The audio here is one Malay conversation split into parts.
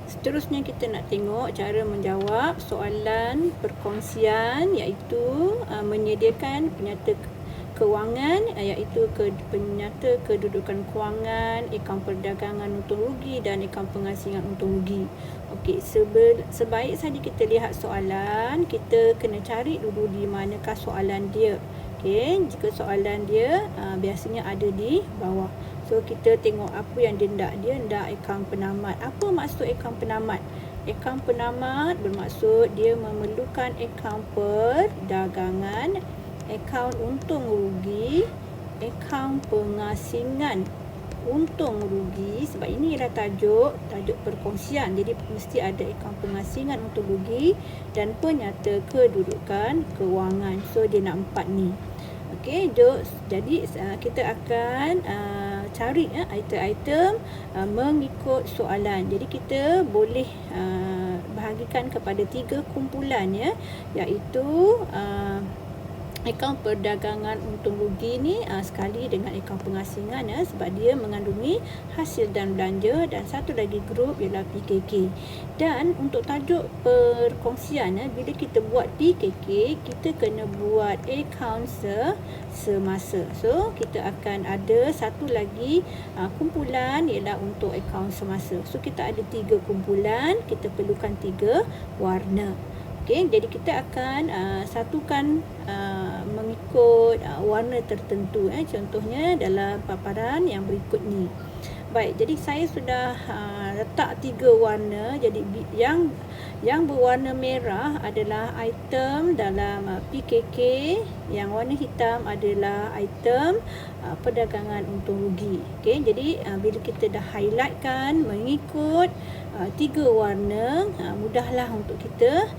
Seterusnya kita nak tengok cara menjawab soalan perkongsian, iaitu menyediakan penyata kewangan, iaitu penyata kedudukan kewangan, akaun perdagangan untung rugi dan akaun pengasingan untung rugi. Okey, sebaik saja kita lihat soalan, kita kena cari dulu di manakah soalan dia. Okey, jika soalan dia biasanya ada di bawah. So, kita tengok apa yang dia nak. Dia nak akaun penamat. Apa maksud akaun penamat? Akaun penamat bermaksud dia memerlukan akaun perdagangan, akaun untung rugi, akaun pengasingan untung rugi. Sebab ini ialah tajuk perkongsian. Jadi, mesti ada akaun pengasingan untung rugi dan penyata kedudukan kewangan. So, dia nak 4 ni. Okey, jadi kita akan cari item-item mengikut soalan. Jadi kita boleh bahagikan kepada 3 kumpulan, iaitu akaun perdagangan untung rugi ni sekali dengan akaun pengasingan, sebab dia mengandungi hasil dan belanja, dan satu lagi grup ialah PKK. Dan untuk tajuk perkongsian, bila kita buat PKK, kita kena buat akaun semasa. So, kita akan ada satu lagi kumpulan ialah untuk akaun semasa. So, kita ada 3 kumpulan, kita perlukan 3 warna. Okey, jadi kita akan satukan mengikut warna tertentu. Contohnya dalam paparan yang berikut ni. Baik, jadi saya sudah letak 3 warna. Jadi yang berwarna merah adalah item dalam PKK, yang warna hitam adalah item perdagangan untung rugi. Okey, jadi bila kita dah highlightkan mengikut 3 warna, mudahlah untuk kita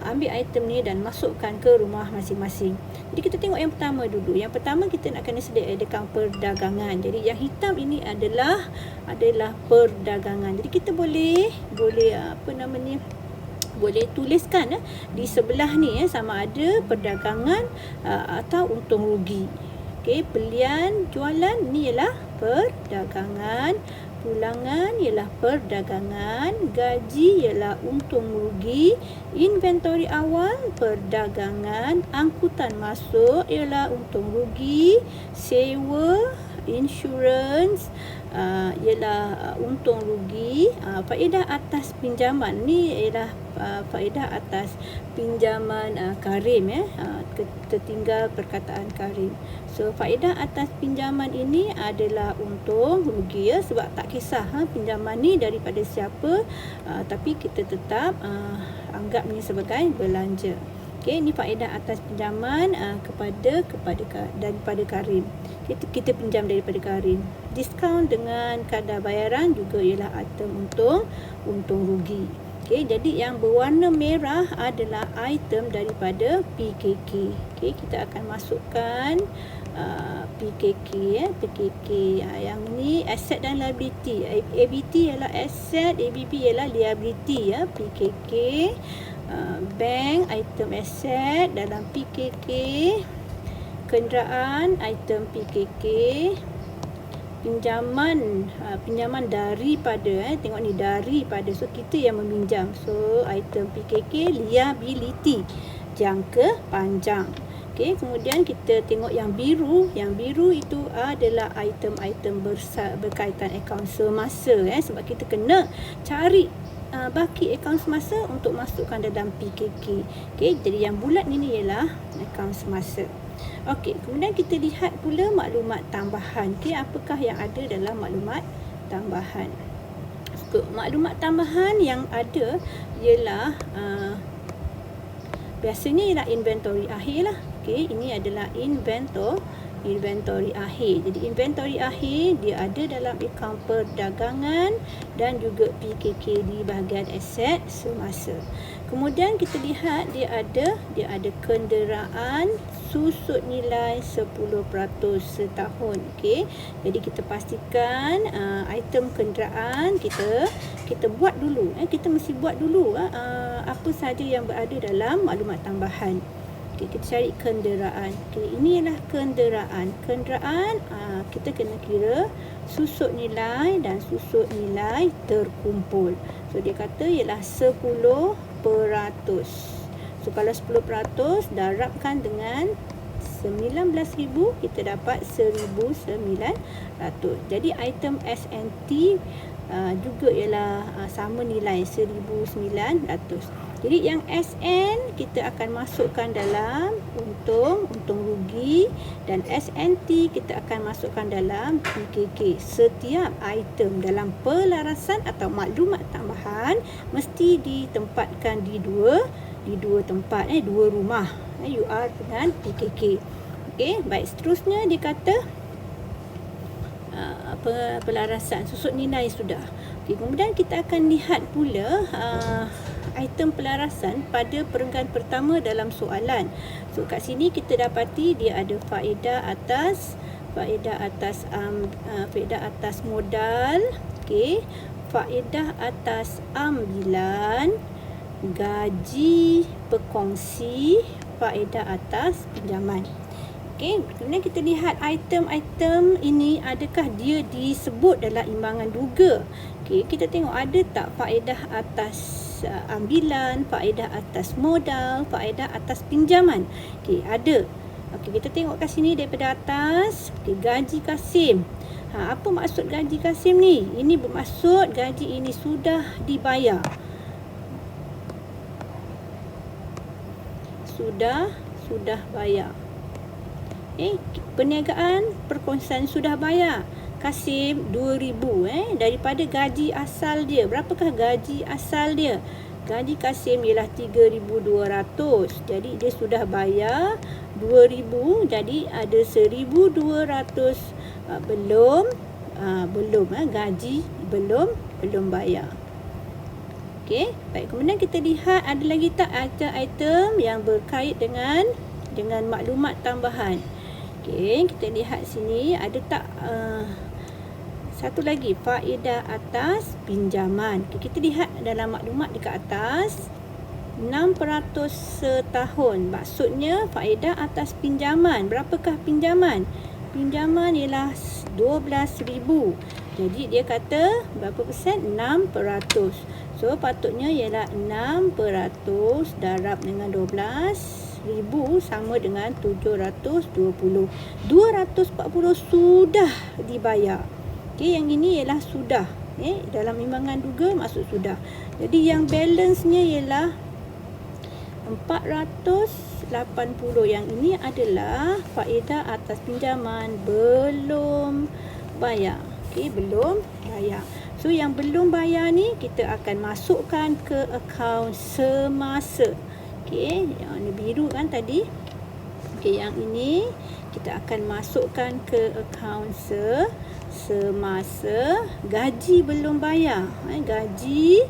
ambil item ni dan masukkan ke rumah masing-masing. Jadi kita tengok yang pertama dulu. Yang pertama kita nak kena sedia akaun perdagangan. Jadi yang hitam ini adalah perdagangan. Jadi kita boleh boleh tuliskan di sebelah ni sama ada perdagangan atau untung rugi. Okey, pilihan jualan ni ialah perdagangan, pulangan ialah perdagangan, gaji ialah untung rugi, inventory awal perdagangan, angkutan masuk ialah untung rugi, sewa, insurans ialah untung rugi. Faedah atas pinjaman ni ialah faedah atas pinjaman karim, tertinggal perkataan karim. So, faedah atas pinjaman ini adalah untung rugi, sebab tak kisah pinjaman ni daripada siapa, tapi kita tetap anggap ni sebagai belanja. Okey, ini faedah atas pinjaman daripada karim. Kita pinjam daripada karim. Diskaun dengan kadar bayaran juga ialah item untung rugi. Okey, jadi yang berwarna merah adalah item daripada PKK. Okey, kita akan masukkan PKK. Yang ni asset dan liability. ABT ialah asset, ABB ialah liability, PKK. Bank, item asset dalam PKK. Kenderaan, item PKK. Pinjaman daripada, tengok ni, daripada. So, kita yang meminjam. So, item PKK. Liability, jangka panjang. Okey, kemudian kita tengok yang biru. Yang biru itu adalah item-item berkaitan akaun semasa, sebab kita kena cari baki akaun semasa untuk masukkan dalam PKK. Okey, jadi yang bulat ini ialah akaun semasa. Okey, kemudian kita lihat pula maklumat tambahan. Okey, apakah yang ada dalam maklumat tambahan? Maklumat tambahan yang ada ialah biasanya ialah inventory akhir lah. Okey, ini adalah inventory akhir. Jadi inventory akhir dia ada dalam akaun perdagangan dan juga PKK di bahagian aset semasa. Kemudian kita lihat dia ada kenderaan susut nilai 10% setahun. Okey, jadi kita pastikan item kenderaan kita buat dulu. Kita mesti buat dulu apa sahaja yang berada dalam maklumat tambahan. Okey, kita cari kenderaan. Okey, inilah kenderaan. Kenderaan kita kena kira susut nilai dan susut nilai terkumpul. So dia kata ialah 10%. So kalau 10% darabkan dengan 19,000, kita dapat 1,900. Jadi item S&T juga ialah sama nilai 1,900. Jadi yang SN kita akan masukkan dalam untung rugi, dan SNT kita akan masukkan dalam PKK. Setiap item dalam pelarasan atau maklumat tambahan mesti ditempatkan di dua tempat, dua rumah, UR dengan PKK. Okey, baik, seterusnya dia kata pelarasan susut nilai sudah. Okey, kemudian kita akan lihat pula item pelarasan pada perenggan pertama dalam soalan. So kat sini kita dapati dia ada faedah atas modal, okey, faedah atas ambilan, gaji berkongsi, faedah atas pinjaman. Okey, kemudian kita lihat item-item ini adakah dia disebut dalam imbangan duga. Okey, kita tengok ada tak faedah atas ambilan, faedah atas modal, faedah atas pinjaman. Okey, ada. Okey, kita tengok kat sini daripada atas. Okey, gaji Kasim. Apa maksud gaji Kasim ni? Ini bermaksud gaji ini sudah dibayar. Sudah bayar. Perniagaan perkongsian sudah bayar. Kasim 2,000 daripada gaji asal dia. Berapakah gaji asal dia? Gaji Kasim ialah 3,200. Jadi dia sudah bayar 2,000, jadi ada 1,200 belum gaji belum bayar. Okey, baik, kemudian kita lihat ada lagi tak item yang berkait dengan maklumat tambahan. Okey, kita lihat sini ada tak satu lagi, faedah atas pinjaman. Okay, kita lihat dalam maklumat dekat atas, 6% setahun. Maksudnya faedah atas pinjaman. Berapakah pinjaman? Pinjaman ialah 12,000. Jadi dia kata berapa persen? 6%. So patutnya ialah 6% darab dengan 12,000 sama dengan 720. 240 sudah dibayar. Okey, yang ini ialah sudah. Dalam imbangan duga maksud sudah. Jadi yang balance-nya ialah 480. Yang ini adalah faedah atas pinjaman belum bayar. Okey, belum bayar. So yang belum bayar ni kita akan masukkan ke akaun semasa. Okey, yang ni biru kan tadi. Okey, yang ini kita akan masukkan ke akaun semasa. Gaji belum bayar. Gaji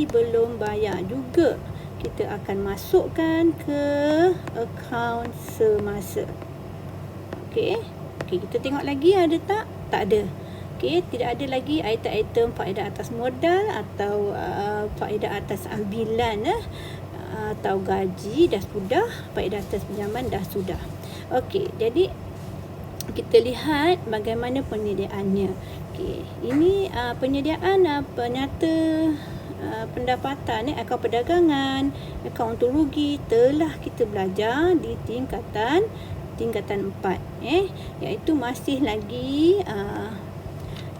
belum bayar juga kita akan masukkan ke akaun semasa. Okey, kita tengok lagi ada tak? Tak ada. Okey, tidak ada lagi item-item faedah atas modal atau faedah atas ambilan atau gaji dah sudah, faedah atas pinjaman dah sudah. Okey, jadi kita lihat bagaimana penyediaannya. Okey, ini penyediaan penyata pendapatan, akaun perdagangan, akaun untung rugi telah kita belajar di tingkatan 4, iaitu masih lagi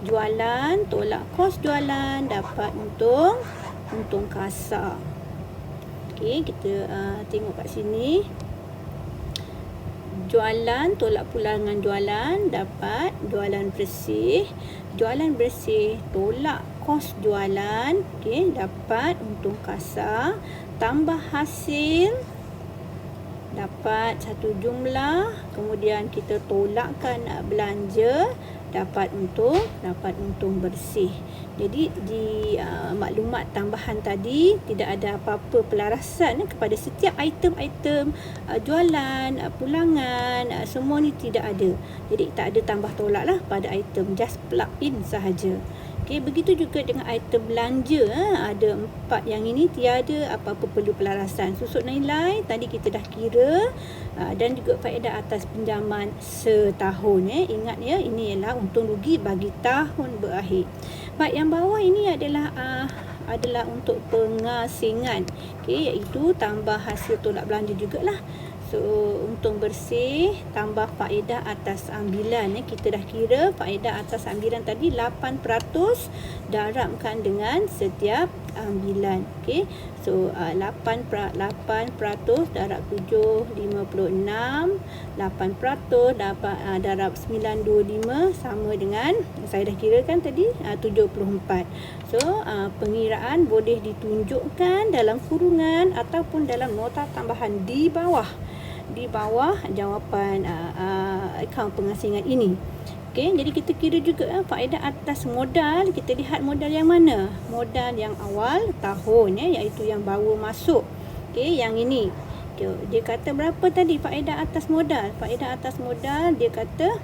jualan, tolak kos jualan, dapat untung kasar. Okey, kita tengok kat sini. Jualan, tolak pulangan jualan, dapat jualan bersih. Jualan bersih, tolak kos jualan, okey, dapat untung kasar. Tambah hasil, dapat satu jumlah. Kemudian kita tolakkan belanja, dapat untung bersih. Jadi di maklumat tambahan tadi tidak ada apa-apa pelarasan kepada setiap item-item jualan, pulangan, semua ni tidak ada. Jadi tak ada tambah tolak lah pada item, just plug in sahaja. Okey, begitu juga dengan item belanja. Ada 4 yang ini tiada apa-apa perlu pelarasan. Susut nilai tadi kita dah kira, dan juga faedah atas pinjaman setahun. Ingat ya, ini ialah untung rugi bagi tahun berakhir. Baik, yang bawah ini adalah untuk pengasingan. Okey, iaitu tambah hasil tolak belanja jugalah. So, untung bersih tambah faedah atas ambilan. Kita dah kira faedah atas ambilan tadi 8%, darabkan dengan setiap ambilan. Okey. So, 8% darab 7, 56. 8% darab 925 sama dengan, saya dah kira kan tadi, 74. So, pengiraan boleh ditunjukkan dalam kurungan ataupun dalam nota tambahan di bawah jawapan akaun pengasingan ini. Okey, jadi kita kira juga faedah atas modal. Kita lihat modal yang mana? Modal yang awal tahun iaitu yang baru masuk. Okey, yang ini. Okay, dia kata berapa tadi faedah atas modal? Faedah atas modal dia kata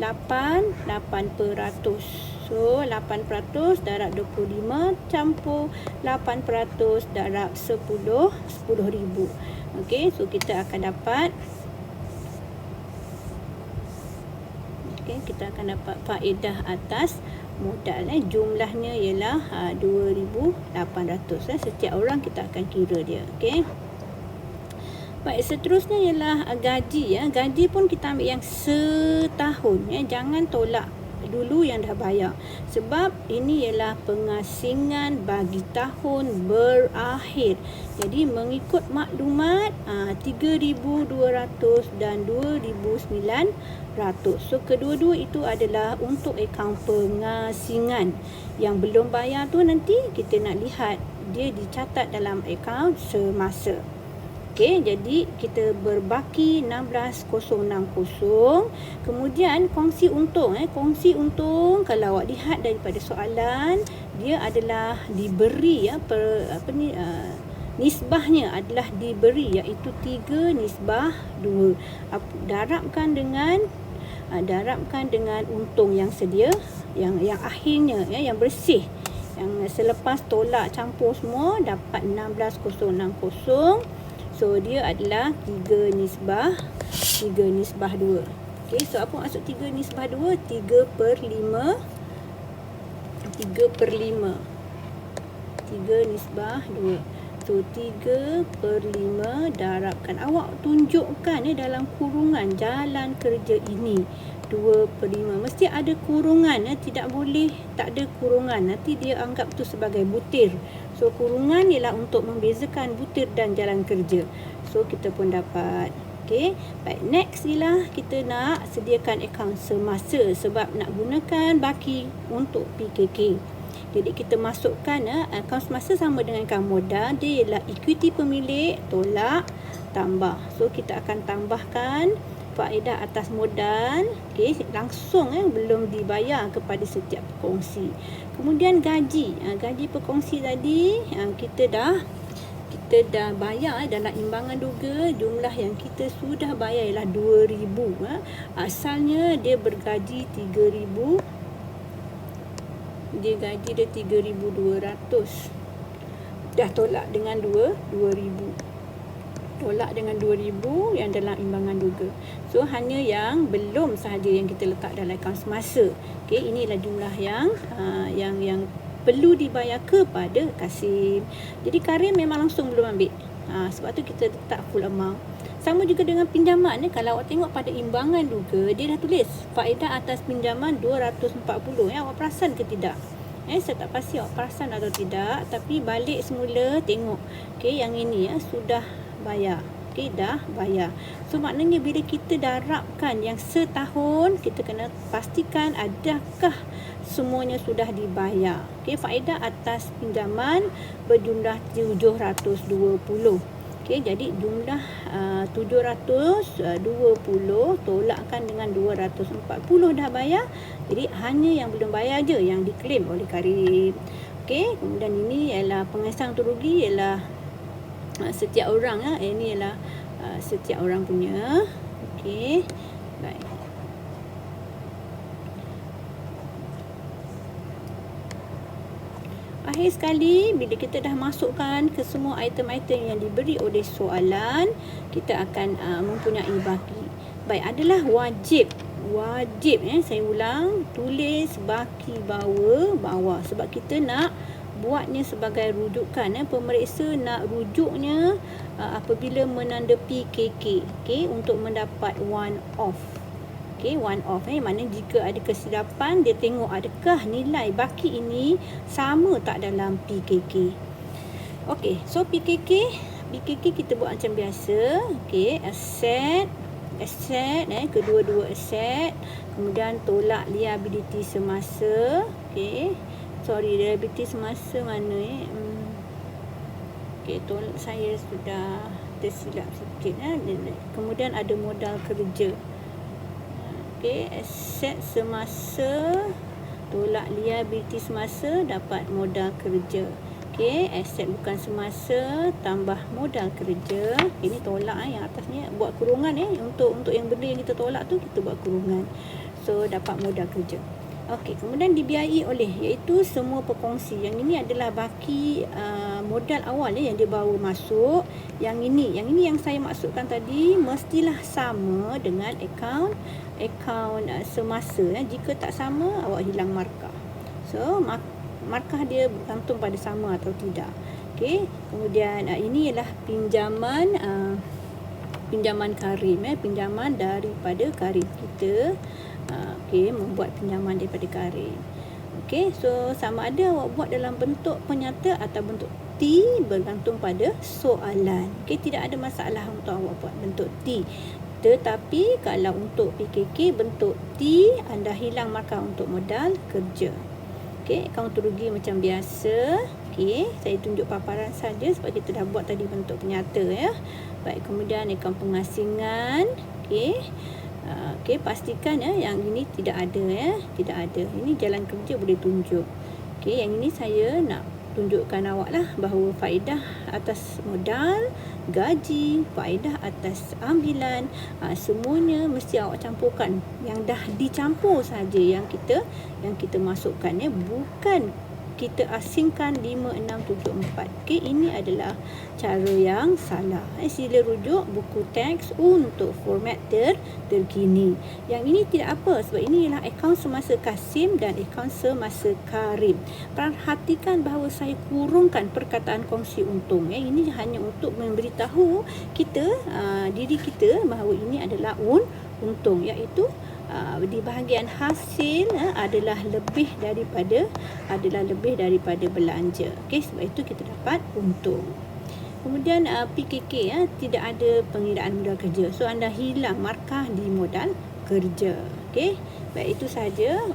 8%. So, 8% darab 25 campur 8% darab 10,000. Okey, so kita akan dapat faedah atas modal. Jumlahnya ialah 2,800. Setiap orang kita akan kira dia. Okey. Baik, seterusnya ialah gaji. Gaji pun kita ambil yang setahun. Jangan tolak dulu yang dah bayar. Sebab ini ialah pengasingan bagi tahun berakhir. Jadi mengikut maklumat 3,200 dan 2,900. So kedua-dua itu adalah untuk akaun pengasingan. Yang belum bayar tu nanti kita nak lihat dia dicatat dalam akaun semasa. Okey, jadi kita berbaki 16,060. Kemudian kongsi untung. Kongsi untung kalau awak lihat daripada soalan, dia adalah diberi nisbahnya adalah diberi iaitu 3/2. Darabkan dengan untung yang sedia, yang akhirnya yang bersih. Yang selepas tolak campur semua dapat 16,060. So, dia adalah 3/2. Okey, so apa maksud 3/2? 3/5. 3/2. So, 3/5 darabkan. Awak tunjukkan dalam kurungan jalan kerja ini. 2/5. Mesti ada kurungan. Tidak boleh tak ada kurungan. Nanti dia anggap tu sebagai butir. So, kurungan ialah untuk membezakan butir dan jalan kerja. So, kita pun dapat. Okey. Baik, next ialah kita nak sediakan akaun semasa sebab nak gunakan baki untuk PKK. Jadi, kita masukkan akaun semasa sama dengan akaun modal. Dia ialah equity pemilik, tolak, tambah. So, kita akan tambahkan faedah atas modal. Okey, langsung belum dibayar kepada setiap pekongsi. Kemudian gaji. Gaji pekongsi tadi kita dah bayar dalam imbangan duga. Jumlah yang kita sudah bayar ialah 2,000. Asalnya dia bergaji 3,000. Dia gaji dia 3,200. Dah tolak dengan 2,000. Tolak dengan 2,000 yang dalam imbangan duga. So, hanya yang belum sahaja yang kita letak dalam akaun semasa. Okey, inilah jumlah yang perlu dibayar kepada Kasim. Jadi, Karim memang langsung belum ambil. Sebab tu kita letak full amount. Sama juga dengan pinjaman. Kalau awak tengok pada imbangan duga, dia dah tulis faedah atas pinjaman 240. Awak perasan ke tidak? Saya tak pasti awak perasan atau tidak. Tapi balik semula tengok. Okey, yang ini sudah bayar. Okey, dah bayar. So, maknanya bila kita darabkan yang setahun, kita kena pastikan adakah semuanya sudah dibayar. Okey, faedah atas pinjaman berjumlah 720. Okey, jadi jumlah 720 tolakkan dengan 240 dah bayar. Jadi hanya yang belum bayar je yang diklaim oleh Karim. Okey, kemudian ini ialah pengesang rugi ialah setiap orang. Ini ialah setiap orang punya. Okey, baik. Akhir sekali, bila kita dah masukkan ke semua item-item yang diberi oleh soalan, kita akan mempunyai baki. Baik, adalah wajib saya ulang, tulis baki bawah sebab kita nak buatnya sebagai rujukan. Pemeriksa nak rujuknya apabila menanda PKK, untuk mendapat one off. One off, maknanya jika ada kesilapan, dia tengok adakah nilai baki ini sama tak dalam PKK. So PKK kita buat macam biasa. Aset, kedua-dua aset. Kemudian tolak liability semasa. Liability semasa mana tolak, saya sudah tersilap sikit. Kemudian ada modal kerja. Aset semasa tolak liability semasa dapat modal kerja. Aset bukan semasa tambah modal kerja. Ini tolak yang atasnya buat kurungan untuk yang benda yang kita tolak tu kita buat kurungan. So dapat modal kerja. Kemudian dibiayai oleh, iaitu semua pekongsi. Yang ini adalah baki modal awal yang dia bawa masuk. Yang ini yang saya maksudkan tadi mestilah sama dengan akaun semasa. Jika tak sama, awak hilang markah. So markah dia bergantung pada sama atau tidak. Kemudian ini ialah pinjaman karim, pinjaman daripada karim kita. Membuat pinjaman daripada karim. So sama ada awak buat dalam bentuk penyata atau bentuk T, bergantung pada soalan. Tidak ada masalah untuk awak buat bentuk T. Tetapi kalau untuk PKK bentuk T, anda hilang markah untuk modal kerja. Akaun rugi macam biasa. Saya tunjuk paparan saja sebab kita dah buat tadi bentuk penyata Baik, kemudian akaun pengasingan. Pastikan yang ini tidak ada tidak ada. Ini jalan kerja boleh tunjuk. Yang ini saya nak tunjukkan awak lah bahawa faedah atas modal, gaji, faedah atas ambilan, semuanya mesti awak campurkan. Yang dah dicampur saja yang kita masukkan bukan kita asingkan 5, 6, 7, 4. Ini adalah cara yang salah. Sila rujuk buku teks untuk format terkini. Yang ini tidak apa sebab ini ialah akaun semasa Kasim dan akaun semasa Karim. Perhatikan bahawa saya kurungkan perkataan kongsi untung. Ini hanya untuk memberitahu kita, diri kita bahawa ini adalah untung, iaitu di bahagian hasil adalah lebih daripada belanja. Sebab itu kita dapat untung. Kemudian PKK tidak ada pengiraan modal kerja. So anda hilang markah di modal kerja. Baik, itu sahaja.